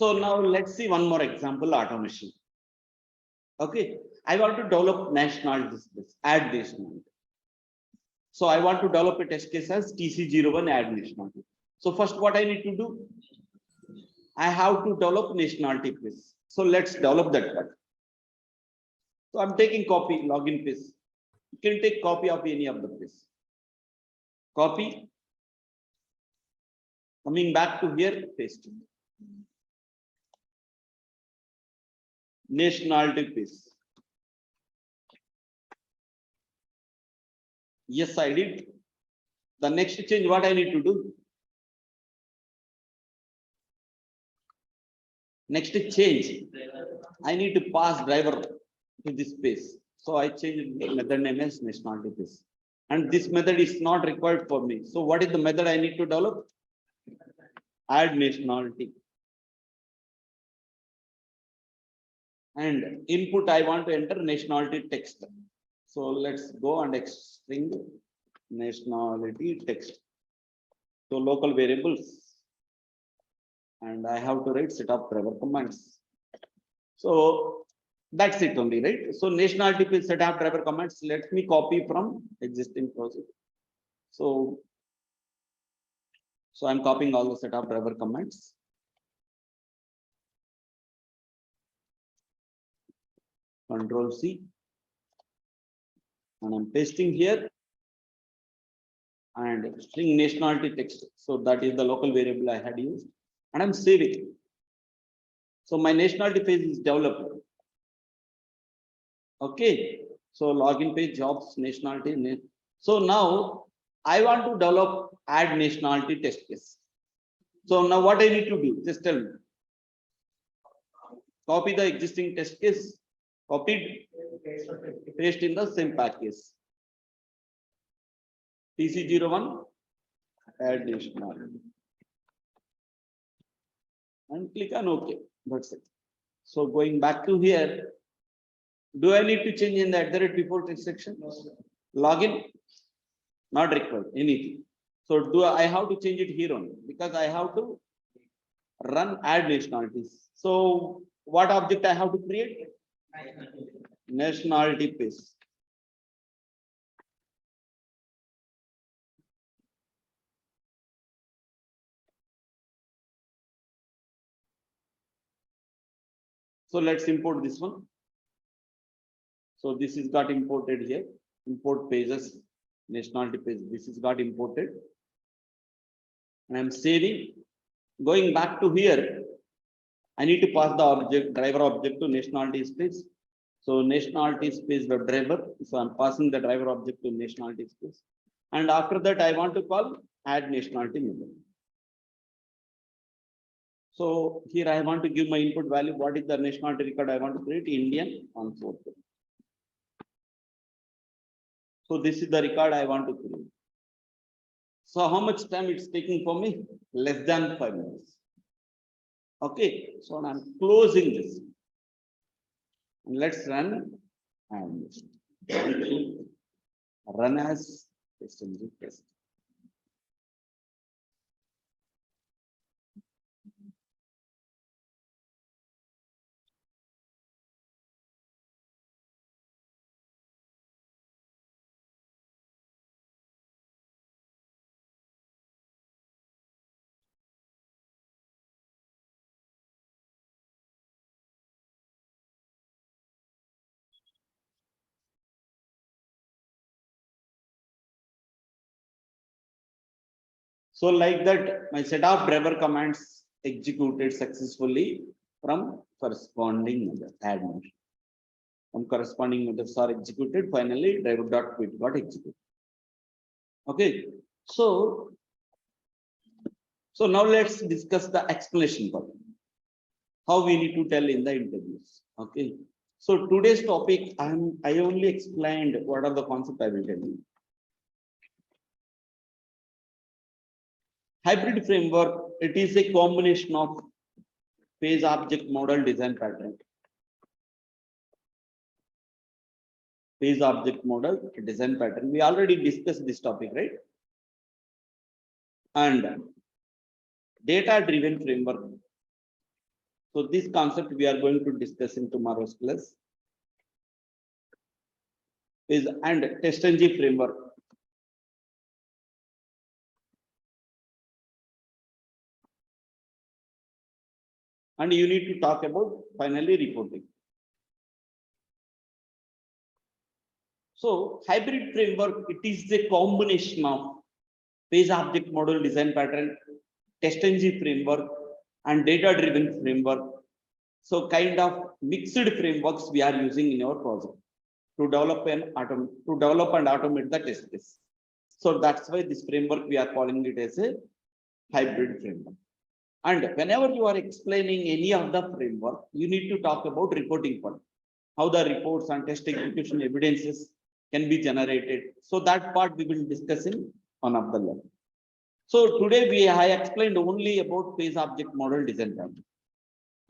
So now let's see one more example, automation. Okay, I want to develop nationality, add nationality. So I want to develop a test case as TC01 add nationality. So first what I need to do, I have to develop nationality piece. So let's develop that part. So I'm taking copy, login piece. You can take copy of any of the piece. Copy. Coming back to here, paste. Nationality piece. Yes, I did. The next change, what I need to do? Next change, I need to pass driver to this space. So I changed the method name as nationality piece. And this method is not required for me. So what is the method I need to develop? Add nationality. And input, I want to enter nationality text. So let's go and string nationality text. So local variables. And I have to write set of driver commands. So that's it only, right? So nationality will set up driver commands. Let me copy from existing project. So I'm copying all the set of driver commands. Control C. And I'm pasting here. And string nationality text. So that is the local variable I had used. And I'm saving. So my nationality page is developed. Okay. So login page, jobs, nationality. So now I want to develop add nationality test case. So now what I need to do? Just tell me. Copy the existing test case. Copied. Paste in the same package. TC01 add nationality. And click on OK. That's it. So going back to here, do I need to change in the @ section? Login, not required, anything. So do I have to change it here only because I have to run add nationalities. So what object I have to create? Nationality piece. So let's import this one. So this is got imported here. Import pages, nationality page. This is got imported. And I'm saving. Going back to here, I need to pass the object driver object to nationality space. So nationality space web driver. So I'm passing the driver object to nationality space. And after that, I want to call add nationality method. So here I want to give my input value. What is the nationality record I want to create? Indian on 4th. So this is the record I want to create. So how much time it's taking for me? Less than 5 minutes. Okay, so I'm closing this. And let's run and run as test engine test. So like that, my set of driver commands executed successfully from corresponding method, add method. From corresponding methods are executed. Finally, driver.quit got executed. Okay, so now let's discuss the explanation part. How we need to tell in the interviews. Okay, so today's topic, I only explained what are the concepts I will tell you. Hybrid framework, it is a combination of phase object model design pattern. Phase object model design pattern. We already discussed this topic, right? And data driven framework. So this concept we are going to discuss in tomorrow's class is and TestNG framework. And you need to talk about finally reporting. So hybrid framework, it is a combination of page object model design pattern, TestNG framework, and data-driven framework. So kind of mixed frameworks we are using in our project to develop and automate the test case. So that's why this framework we are calling it as a hybrid framework. And whenever you are explaining any of the framework, you need to talk about reporting part, how the reports and test execution evidences can be generated. So that part we will discuss in one of the level. So today I explained only about page object model design pattern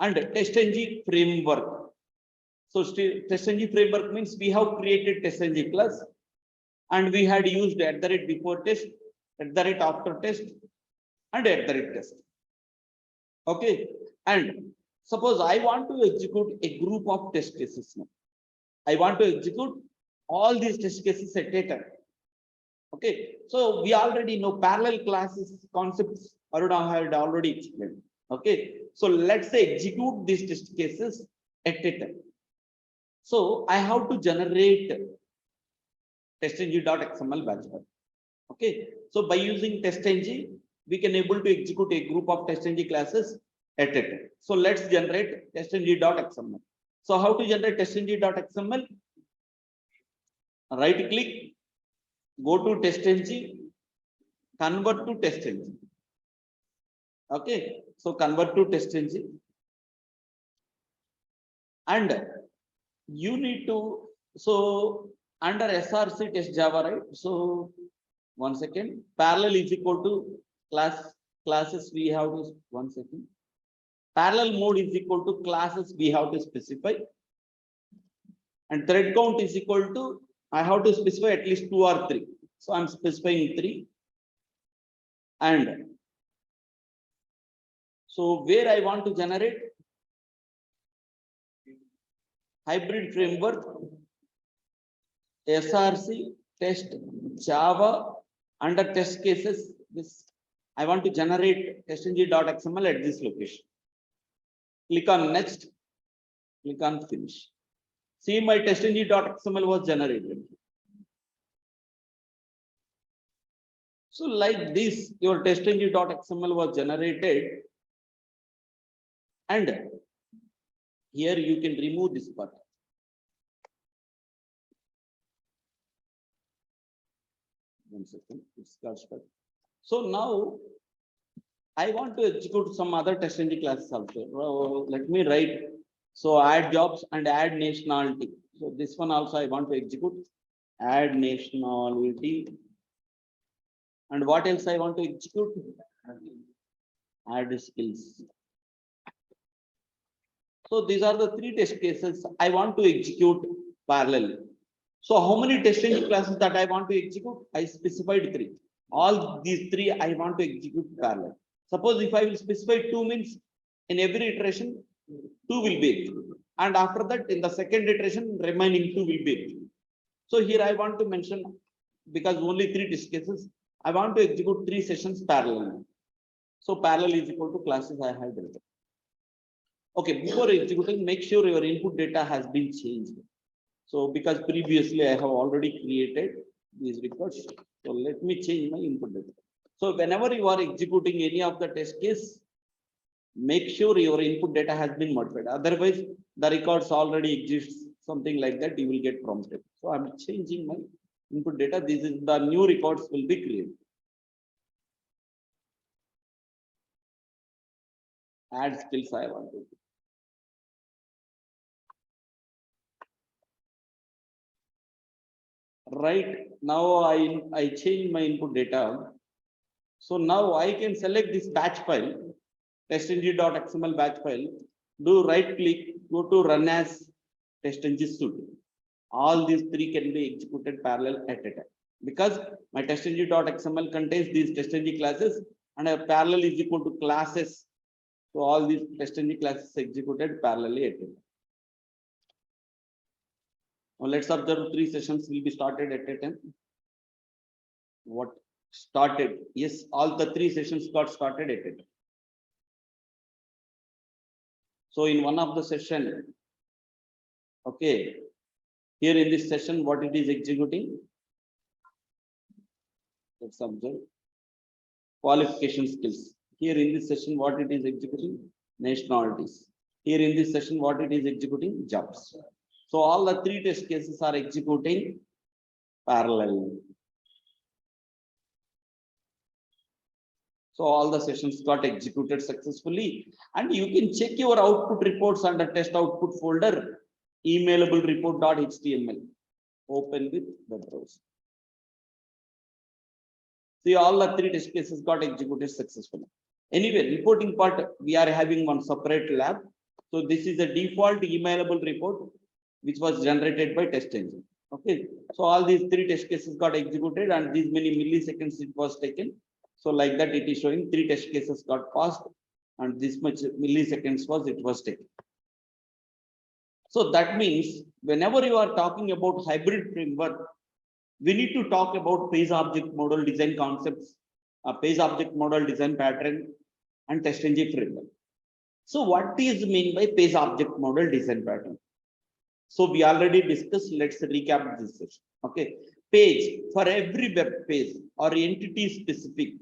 and TestNG framework. So TestNG framework means we have created TestNG class and we had used @ before test, @ after test, and @ test. Okay, and suppose I want to execute a group of test cases now. I want to execute all these test cases at a time. Okay, so we already know parallel classes concepts. Aruna had already explained. Okay, so let's say execute these test cases at a time. So I have to generate testng.xml batch file. Okay, so by using testng, we can able to execute a group of testng classes at a time. So let's generate testng.xml. So how to generate testng.xml? Right click, go to testng, convert to testng. Okay, so convert to testng, and you need to, so under src test java, right? So one second, parallel is equal to classes we have to, one second, parallel mode is equal to classes we have to specify, and thread count is equal to, I have to specify at least 2 or 3. So I'm specifying 3. And so where I want to generate hybrid framework, src test java under test cases, this I want to generate testng.xml at this location. Click on next, click on finish. See, my testng.xml was generated. So like this, your testng.xml was generated, and here you can remove this part. One second, it's got stuck. So now I want to execute some other testng classes also. Let me write. So add jobs and add nationality. So this one also I want to execute. Add nationality. And what else I want to execute? Add skills. So these are the 3 test cases I want to execute parallelly. So how many testing classes that I want to execute? I specified 3. All these 3 I want to execute parallel. Suppose if I will specify 2 means in every iteration 2 will be executed. And after that in the second iteration remaining 2 will be executed. So here I want to mention, because only 3 test cases, I want to execute 3 sessions parallel. So parallel is equal to classes I have written. Okay, before executing, make sure your input data has been changed. So because previously I have already created these records. So let me change my input data. So whenever you are executing any of the test case, make sure your input data has been modified. Otherwise, the records already exist, something like that, you will get prompted. So I'm changing my input data. This is the new records will be created. Add skills I want to do. Right now I change my input data. So now I can select this batch file, testng.xml batch file, do right click, go to run as testng suite. All these 3 can be executed parallel at a time, because my testng.xml contains these testng classes, and a parallel is equal to classes So all these TestNG classes executed parallelly at it. Now let's observe 3 sessions will be started at a time. What started? Yes, all the 3 sessions got started at it. So in one of the session, okay, here in this session, what it is executing? Let's observe qualification skills. Here in this session, what it is executing? Nationalities. Here in this session, what it is executing? Jobs. So all the 3 test cases are executing parallel. So all the sessions got executed successfully, and you can check your output reports under test output folder, emailable report.html. Open with web browser. See, all the 3 test cases got executed successfully. Anyway, reporting part, we are having one separate lab. So this is a default emailable report, which was generated by test engine. Okay. So all these 3 test cases got executed, and these many milliseconds it was taken. So like that, it is showing 3 test cases got passed, and this much milliseconds it was taken. So that means whenever you are talking about hybrid framework, we need to talk about page object model design concepts, page object model design pattern, and TestNG framework. So what is mean by page object model design pattern? So we already discussed. Let's recap this session. Okay, page, for every web page or entity specific,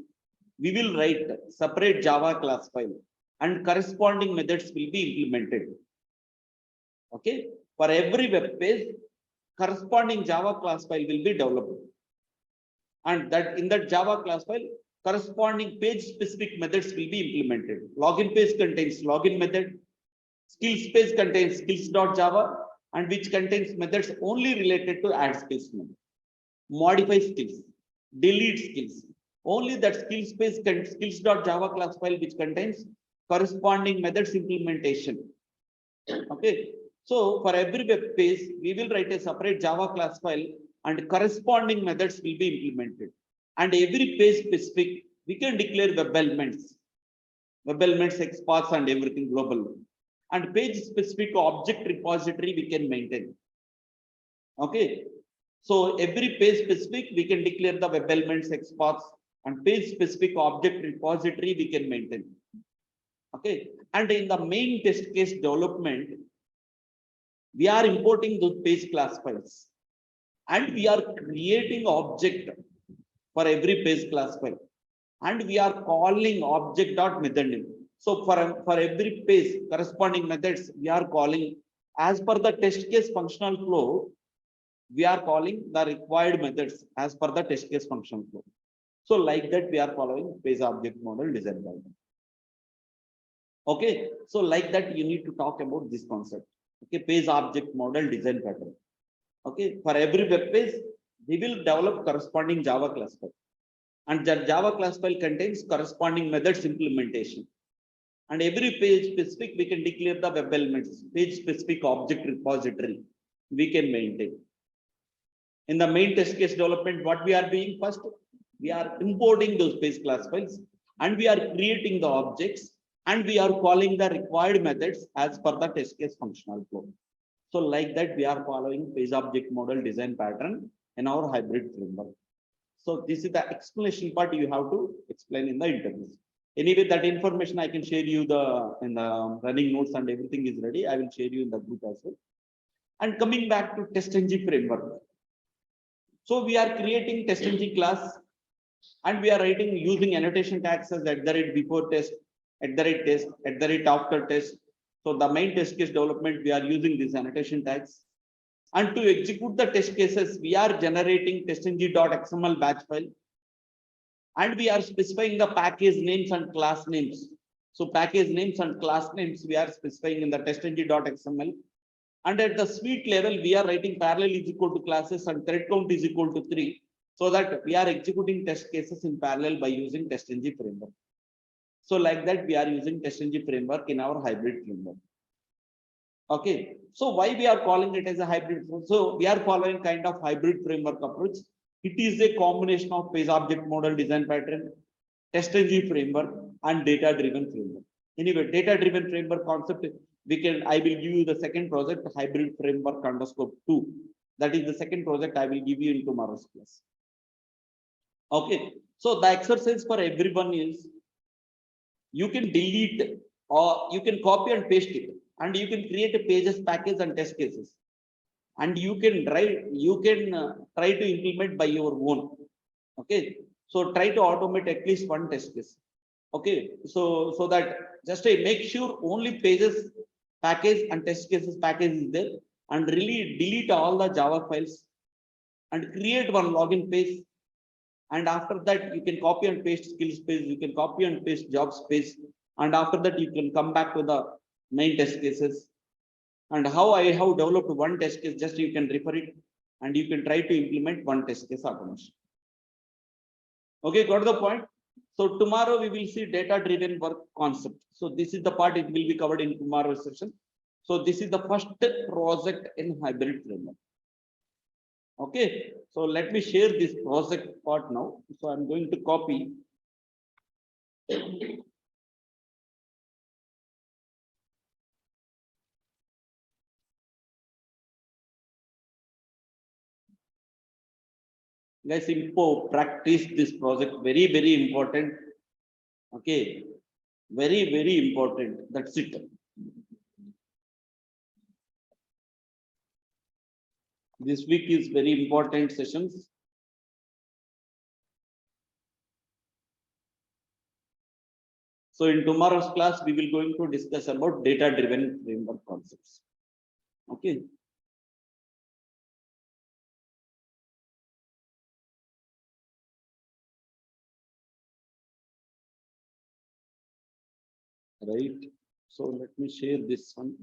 we will write separate Java class file, and corresponding methods will be implemented. Okay, for every web page, corresponding Java class file will be developed, and that in that Java class file, corresponding page specific methods will be implemented. Login page contains login method, skills page contains skills.java, and which contains methods only related to add skills method. Modify skills, delete skills. Only that skills page skills.java class file which contains corresponding methods implementation. Okay. So for every web page, we will write a separate Java class file, and corresponding methods will be implemented. And every page specific, we can declare web elements, XPaths, and everything global. And page specific object repository we can maintain. Okay. So every page specific, we can declare the web elements, XPaths, and page specific object repository we can maintain. Okay. And in the main test case development, we are importing those page class files, and we are creating object for every page class file, and we are calling object.method name. So for every page corresponding methods, we are calling as per the test case functional flow. We are calling the required methods as per the test case functional flow. So like that, we are following page object model design pattern. Okay. So like that, you need to talk about this concept. Okay, page object model design pattern. Okay, for every web page, we will develop corresponding Java class file, and that Java class file contains corresponding methods implementation. And every page specific, we can declare the web elements, page specific object repository we can maintain. In the main test case development, what we are doing first, we are importing those page class files, and we are creating the objects, and we are calling the required methods as per the test case functional flow. So like that, we are following page object model design pattern in our hybrid framework. So this is the explanation part you have to explain in the interviews. Anyway, that information I can share you in the running notes, and everything is ready. I will share you in the group as well. And coming back to TestNG framework. So we are creating TestNG class, and we are writing using annotation tags as @before test, @test, @after test. So the main test case development, we are using these annotation tags. And to execute the test cases, we are generating testng.xml batch file. And we are specifying the package names and class names. So package names and class names, we are specifying in the testng.xml. And at the suite level, we are writing parallel is equal to classes and thread count is equal to 3. So that we are executing test cases in parallel by using TestNG framework. So like that, we are using TestNG framework in our hybrid framework. Okay. So why we are calling it as a hybrid? So we are following kind of hybrid framework approach. It is a combination of page object model design pattern, TestNG framework, and data driven framework. Anyway, data-driven framework concept, I will give you the second project, hybrid framework underscore 2. That is the second project I will give you in tomorrow's class. Okay. So the exercise for everyone is you can delete or you can copy and paste it, and you can create a pages package and test cases, and you can try to implement by your own. Okay. So try to automate at least one test case. Okay. So that just make sure only pages package and test cases package is there, and really delete all the Java files and create one login page. And after that, you can copy and paste skills page, you can copy and paste jobs page, and after that, you can come back to the main test cases. And how I have developed one test case, just you can refer it, and you can try to implement one test case automation. Okay, got the point? So tomorrow we will see data-driven work concept. So this is the part it will be covered in tomorrow's session. So this is the first project in hybrid framework. Okay, so let me share this project part now. So I'm going to copy. Guys, practice this project. Very, very important. Okay, very, very important. That's it. This week is very important sessions. So in tomorrow's class, we will going to discuss about data-driven framework concepts. Okay. Right. So let me share this one.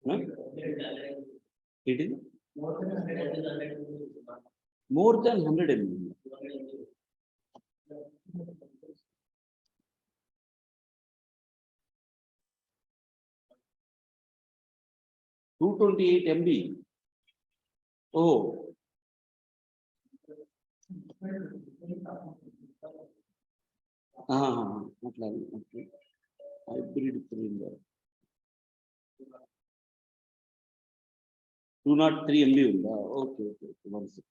Huh? It is more than 100 MB. 228 MB. Oh. Okay. Hybrid framework. 203 MB. Okay. One second.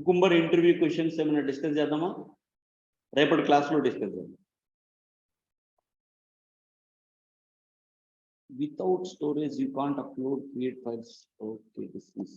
Cucumber interview questions ఏమైనా discuss చేద్దామా? రేపటి class లో discuss చేద్దాం. Without storage, you can't upload, create files. Okay, this is.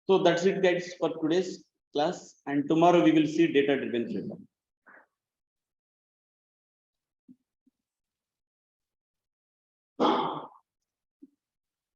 So that's it, guys, for today's class. And tomorrow we will see data driven framework.